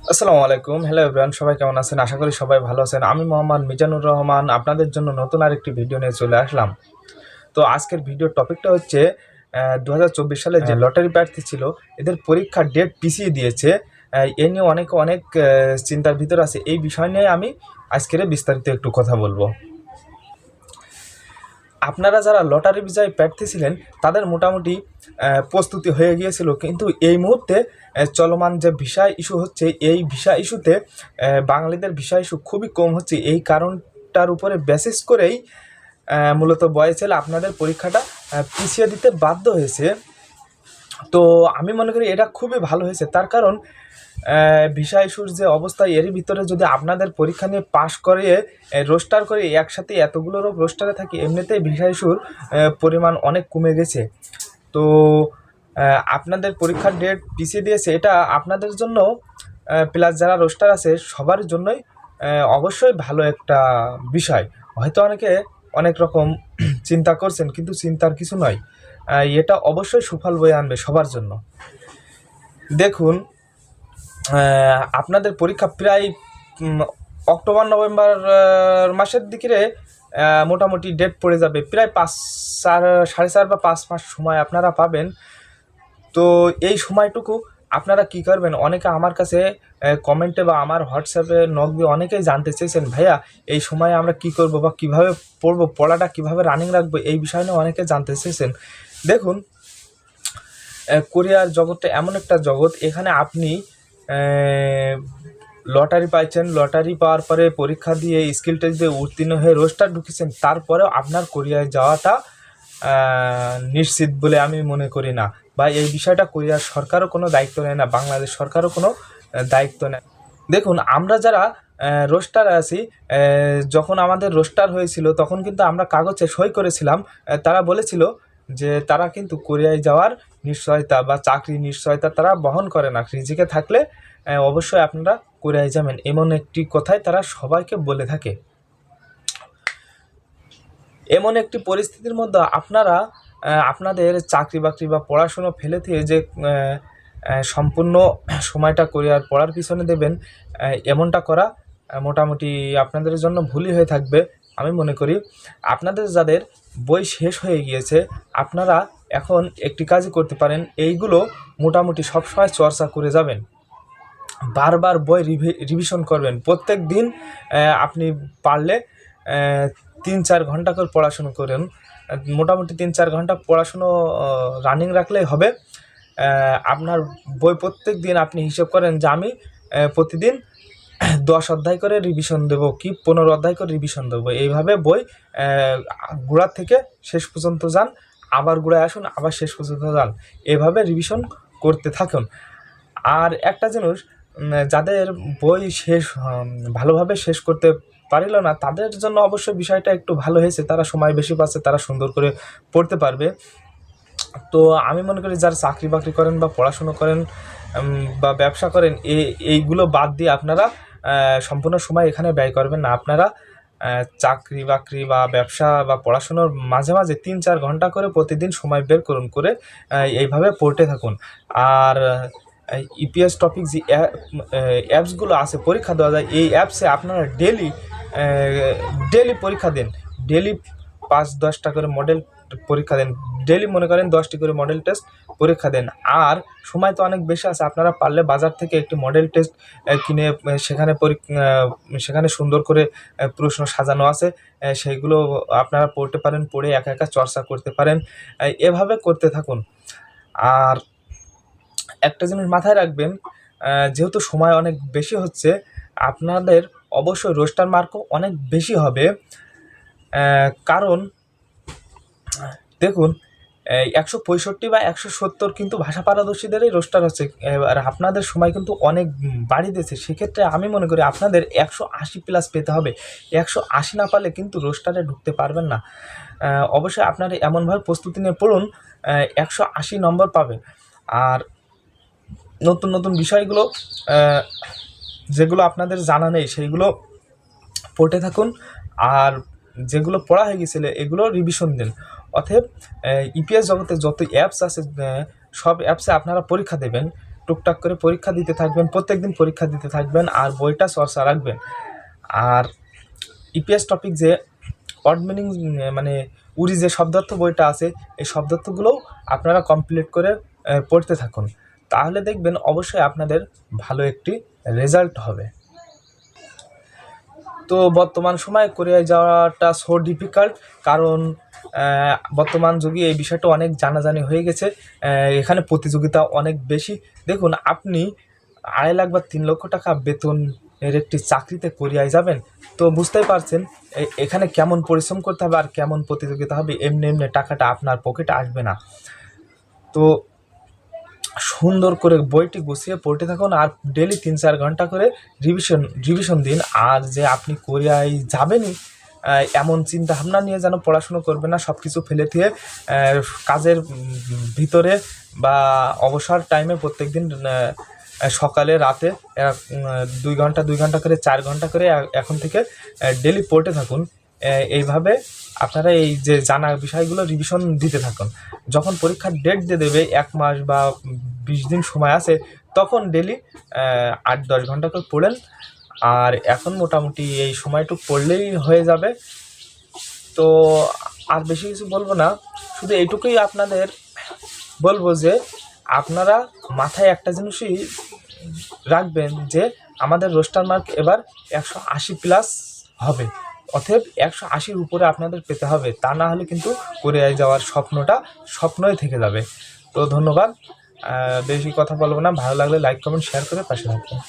আসসালামু আলাইকুম। Hello everyone, সবাই কেমন আছেন? আশা করি সবাই ভালো আছেন। আমি মোহাম্মদ মিজানুর রহমান আপনাদের জন্য নতুন আরেকটি ভিডিও নিয়ে চলে আসলাম। তো আজকের ভিডিওর টপিকটা হচ্ছে ২০২৪ সালে যে লটারি প্রার্থী ছিল এদের পরীক্ষার ডেট পিছিয়ে দিয়েছে। এ নিয়ে অনেক চিন্তার ভিতর আছে। এই বিষয় নিয়ে আমি আজকের বিস্তারিত একটু কথা বলবো। আপনারা যারা লটারি বিজয়ী প্রার্থী ছিলেন তাদের মোটামুটি প্রস্তুতি হয়ে গিয়েছিল, কিন্তু এই মুহূর্তে চলমান যে ভিসা ইস্যু হচ্ছে, এই ভিসা ইস্যুতে বাঙালিদের ভিসা ইস্যু খুবই কম হচ্ছে। এই কারণটার উপরে বেসিস করেই মূলত বয়েছেল আপনাদের পরীক্ষাটা পিছিয়ে দিতে বাধ্য হয়েছে। তো আমি মনে করি এটা খুবই ভালো হয়েছে, তার কারণ ভিসা ইস্যুর যে অবস্থা, এরই ভিতরে যদি আপনাদের পরীক্ষা নিয়ে পাশ করে রোস্টার করে একসাথে এতগুলো লোক রোস্টারে থাকে, এমনিতেই ভিসা ইস্যুর পরিমাণ অনেক কমে গেছে। তো আপনাদের পরীক্ষার ডেট পিছিয়ে দিয়েছে, এটা আপনাদের জন্য প্লাস যারা রোস্টার আছে সবার জন্যই অবশ্যই ভালো একটা বিষয়। হয়তো অনেকে অনেক রকম চিন্তা করছেন, কিন্তু চিন্তার কিছু নয়, এটা অবশ্যই সুফল বয়ে আনবে সবার জন্য। দেখুন, আপনাদের পরীক্ষা প্রায় অক্টোবর নভেম্বর মাসের দিকে মোটামুটি ডেট পড়ে যাবে। প্রায় 4.5 বা 5 মাস সময় আপনারা পাবেন। তো এই সময়টুকু আপনারা কি করবেন, অনেকে আমার কাছে কমেন্টে বা আমার হোয়াটসঅ্যাপে নক দিয়ে অনেকেই জানতে চেয়েছেন, ভাইয়া এই সময়ে আমরা কি করব বা কিভাবে পড়বো, পড়াটা কিভাবে রানিং রাখবো, এই বিষয় নিয়ে অনেকে জানতে চেয়েছেন। দেখুন, কোরিয়ার জগৎটা এমন একটা জগৎ, এখানে আপনি লটারি পাইছেন, লটারি পাওয়ার পরে পরীক্ষা দিয়ে স্কিল টেস্ট দিয়ে উত্তীর্ণ হয়ে রোস্টার ঢুকেছেন, তারপরেও আপনার কোরিয়ায় যাওয়াটা নিশ্চিত বলে আমি মনে করি না। বা এই বিষয়টা কোরিয়ার সরকারও কোনো দায়িত্ব নেয় না, বাংলাদেশ সরকারও কোনো দায়িত্ব নেয়। দেখুন, আমরা যারা রোস্টার আছি, যখন আমাদের রোস্টার হয়েছিল তখন কিন্তু আমরা কাগজে সই করেছিলাম। তারা বলেছিল যে তারা কিন্তু কোরিয়ায় যাওয়ার নিশ্চয়তা বা চাকরির নিশ্চয়তা তারা বহন করে না। রিজিকে থাকলে অবশ্যই আপনারা কোরিয়ায় যাবেন, এমন একটি কথাই তারা সবাইকে বলে থাকে। এমন একটি পরিস্থিতির মধ্যে আপনারা আপনাদের চাকরি বাকরি বা পড়াশুনো ফেলে দিয়ে যে সম্পূর্ণ সময়টা কোরিয়ার পড়ার পিছনে দেবেন, এমনটা করা মোটামুটি আপনাদের জন্য ভুলই হয়ে থাকবে। আমি মনে করি আপনাদের যাদের বই শেষ হয়ে গিয়েছে, আপনারা এখন একটি কাজই করতে পারেন, এইগুলো মোটামুটি সবসময় চর্চা করে যাবেন। বারবার বই রিভিশন করবেন প্রত্যেক দিন। আপনি পারলে 3-4 ঘন্টা করে পড়াশুনো করেন। মোটামুটি 3-4 ঘন্টা পড়াশুনো রানিং রাখলেই হবে। আপনার বই প্রত্যেক দিন আপনি হিসেব করেন যে আমি প্রতিদিন 10 অধ্যায় করে রিভিশন দেবো কি 15 অধ্যায় করে রিভিশন দেবো। এইভাবে বই গোড়া থেকে শেষ পর্যন্ত যান, আবার গোড়ায় আসুন, আবার শেষ পর্যন্ত যান, এভাবে রিভিশন করতে থাকুন। আর একটা জিনিস, যাদের বই ভালোভাবে শেষ করতে পারিল না, তাদের জন্য অবশ্যই বিষয়টা একটু ভালো হয়েছে, তারা সময় বেশি পাচ্ছে, তারা সুন্দর করে পড়তে পারবে। তো আমি মনে করি যারা চাকরি বাকরি করেন বা পড়াশুনো করেন বা ব্যবসা করেন, এইগুলো বাদ দিয়ে আপনারা সম্পূর্ণ সময় এখানে ব্যয় করবেন না। আপনারা চাকরি বাকরি বা ব্যবসা বা পড়াশুনোর মাঝে মাঝে 3-4 ঘন্টা করে প্রতিদিন সময় বের করুন, করে এইভাবে পড়তে থাকুন। আর ইপিএস টপিক যে অ্যাপসগুলো আছে পরীক্ষা দেওয়া যায়, এই অ্যাপসে আপনারা ডেলি পরীক্ষা দেন। ডেলি 5-10টা করে মডেল পরীক্ষা দেন। ডেলি মনে করেন 10টি করে মডেল টেস্ট পরীক্ষা দেন। আর সময় তো অনেক বেশি আছে, আপনারা পারলে বাজার থেকে একটি মডেল টেস্ট কিনে সেখানে সুন্দর করে প্রশ্ন সাজানো আছে, সেইগুলো আপনারা পড়তে পারেন, পড়ে একা একা চর্চা করতে পারেন। এভাবে করতে থাকুন। আর একটা জিনিস মাথায় রাখবেন, যেহেতু সময় অনেক বেশি হচ্ছে, আপনাদের অবশ্যই রোস্টার মার্কও অনেক বেশি হবে। কারণ দেখুন, 165 বা 170 কিন্তু ভাষা পারদর্শীদেরই রোস্টার হচ্ছে। আর আপনাদের সময় কিন্তু অনেক বাড়িয়ে দিয়েছে। সেক্ষেত্রে আমি মনে করি আপনাদের 180+ পেতে হবে। 180 না পারলে কিন্তু রোস্টারে ঢুকতে পারবেন না। অবশ্যই আপনারা এমনভাবে প্রস্তুতি নিয়ে পড়ুন 180 নম্বর পাবেন। আর নতুন নতুন বিষয়গুলো যেগুলো আপনাদের জানা নেই সেইগুলো পড়তে থাকুন। আর যেগুলো পড়া হয়ে গেছিলো এগুলো রিভিশন দিন। অতএব ইপিএস জগতে যত অ্যাপস আছে সব অ্যাপসে আপনারা পরীক্ষা দেবেন। টুকটাক করে পরীক্ষা দিতে থাকবেন, প্রত্যেকদিন পরীক্ষা দিতে থাকবেন, আর বইটা চর্চা রাখবেন। আর ইপিএস টপিক যে ওয়ার্ড মিনিং মানে উড়ি যে শব্দার্থ বইটা আছে, এই শব্দার্থগুলোও আপনারা কমপ্লিট করে পড়তে থাকুন, তাহলে দেখবেন অবশ্যই আপনাদের ভালো একটি রেজাল্ট হবে। তো বর্তমান সময়ে কোরিয়ায় যাওয়াটা সো ডিফিকাল্ট, কারণ বর্তমান যুগে এই বিষয়টা অনেক জানাজানি হয়ে গেছে। এখানে প্রতিযোগিতা অনেক বেশি। দেখুন, আপনি 2.5 লাখ বা 3 লক্ষ টাকা বেতনের একটি চাকরিতে কোরিয়ায় যাবেন, তো বুঝতেই পারছেন এখানে কেমন পরিশ্রম করতে হবে আর কেমন প্রতিযোগিতা হবে। এমনি এমনি টাকাটা আপনার পকেটে আসবে না। তো সুন্দর করে বইটি গুছিয়ে পড়তে থাকুন, আর ডেলি 3-4 ঘন্টা করে রিভিশন দিন। আর যে আপনি কোরিয়ায় যাবেনই এমন চিন্তা ভাবনা নিয়ে যেন পড়াশুনো করবে না, সব কিছু ফেলে দিয়ে কাজের ভিতরে বা অবসর টাইমে প্রত্যেকদিন সকালে রাতে 2 ঘন্টা করে 4 ঘন্টা করে এখন থেকে ডেলি পড়তে থাকুন। এইভাবে আপনারা এই যে জানা বিষয়গুলো রিভিশন দিতে থাকুন। যখন পরীক্ষার ডেট দিয়ে দেবে 1 মাস বা 20 দিন সময় আছে, তখন ডেলি 8-10 ঘন্টা করে পড়েন। আর এখন মোটামুটি এই সময়টুকু পড়লেই হয়ে যাবে। তো আর বেশি কিছু বলবো না, শুধু এইটুকুই আপনাদের বলবো যে আপনারা মাথায় একটা জিনিসই রাখবেন যে আমাদের রোস্টার মার্ক এবার 180+ হবে, অতএব 180-র উপরে আপনাদের পেতে হবে, তা না হলে কিন্তু কোরিয়ায় যাওয়ার স্বপ্নটা স্বপ্নই থেকে যাবে। তো ধন্যবাদ, বেশি কথা বলবো না। ভালো লাগলে লাইক কমেন্ট শেয়ার করে পাশে থাকবেন।